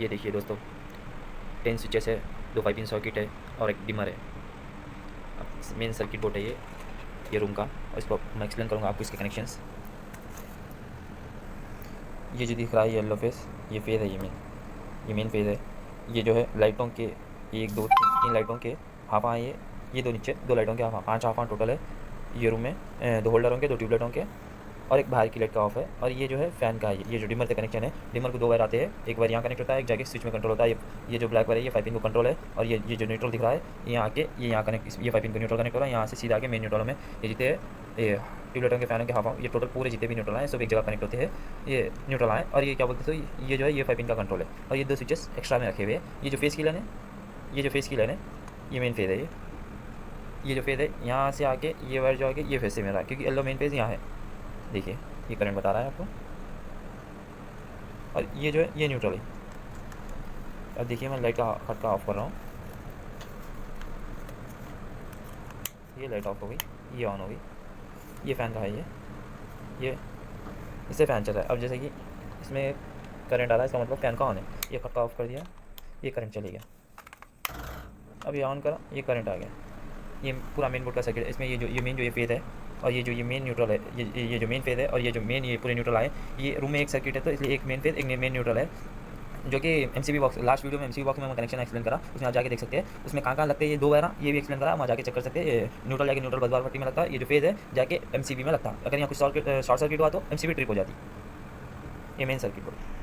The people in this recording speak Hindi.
ये देखिए दोस्तों, 10 स्विचेस है, 2 5 पिन सॉकेट है और एक डिमर है। अब मेन सर्किट बोर्ड है ये रूम का, और इसको मैं एक्सप्लेन करूँगा आपको इसके कनेक्शंस। ये जो दिख रहा है येलो फेस, ये फेज है, ये मेन फेज है। ये जो है लाइटों के 1 2 3 लाइटों के हाफ आए, ये 2 नीचे 2 लाइटों के हाफ, 5 हाफ टोटल है ये रूम में। 2 होल्डरों के, 2 ट्यूबलाइटों के और एक बाहर की लाइट का ऑफ है। और ये जो है फ़ैन का है। ये जो डिमर से कनेक्शन है, डिमर को 2 वायर आते हैं, एक वायर यहाँ कनेक्ट होता है, एक जाके स्विच में कंट्रोल होता है। ये जो ब्लैक वायर है ये 5 पिन को कंट्रोल है, और ये जो न्यूट्रल दिख रहा है ये आके ये यहाँ कनेक्ट, ये 5 पिन को न्यूट्रल कनेक्ट हो रहा है, यहाँ से सीधा आके मेन न्यूट्रल में ये जीते ये ट्यूबलाइटों के फैन के हाफ, ये टोटल पूरे जितने भी न्यूट्रल हैं सब एक जगह कनेक्ट होते हैं, ये न्यूट्रल आए। और ये क्या बोलते हैं, तो ये जो है ये 5 पिन का कंट्रोल है। और ये 2 स्विचेस एक्स्ट्रा में रखे हुए हैं। ये जो फेस की लाइन है, ये जो फेस की लाइन है ये मेन फेज है। ये जो फेज है यहाँ से आके ये वायर जो आके ये फेज से मेरा है, क्योंकि येलो मेन फेज यहाँ है। देखिए ये करंट बता रहा है आपको, और ये जो है ये न्यूट्रल है। अब देखिए मैं लाइट का हट का ऑफ कर रहा हूँ, ये लाइट ऑफ हो गई, ये ऑन हो गई। ये फ़ैन का है, ये इससे फ़ैन चल रहा है। अब जैसे कि इसमें करंट आ रहा है, इसका मतलब फ़ैन का ऑन है। ये खट का ऑफ कर दिया, ये करंट चले गया। अब ये ऑन करा, ये करंट आ गया। ये पूरा मेन बोर्ड का सर्किट है। इसमें ये मेन जो ये फेज है, और ये जो ये मेन न्यूट्रल है, ये जो मेन फेज है, और ये जो मेन ये पूरे न्यूट्रल आए, ये रूम में एक सर्किट है, तो इसलिए एक मेन फेज एक मेन न्यूट्रल है, जो कि एमसीबी बॉक्स, लास्ट वीडियो में एमसीबी बॉक्स में मैं कनेक्शन एक्सप्लेन करा, उसमें आप जाके देख सकते हैं। उसमें कहाँ लगते हैं ये 2 वायर, ये भी एक्सप्लेन करा, वहाँ जाके चेक कर सकते हैं। ये न्यूट्रल जाके न्यूट्रल बस बार पट्टी में लगता है, ये जो फेज है जाके एमसीबी में लगता है। अगर यहाँ कुछ शॉर्ट सर्किट हुआ तो एमसीबी ट्रिप हो जाती है। ये मेन सर्किट बोर्ड।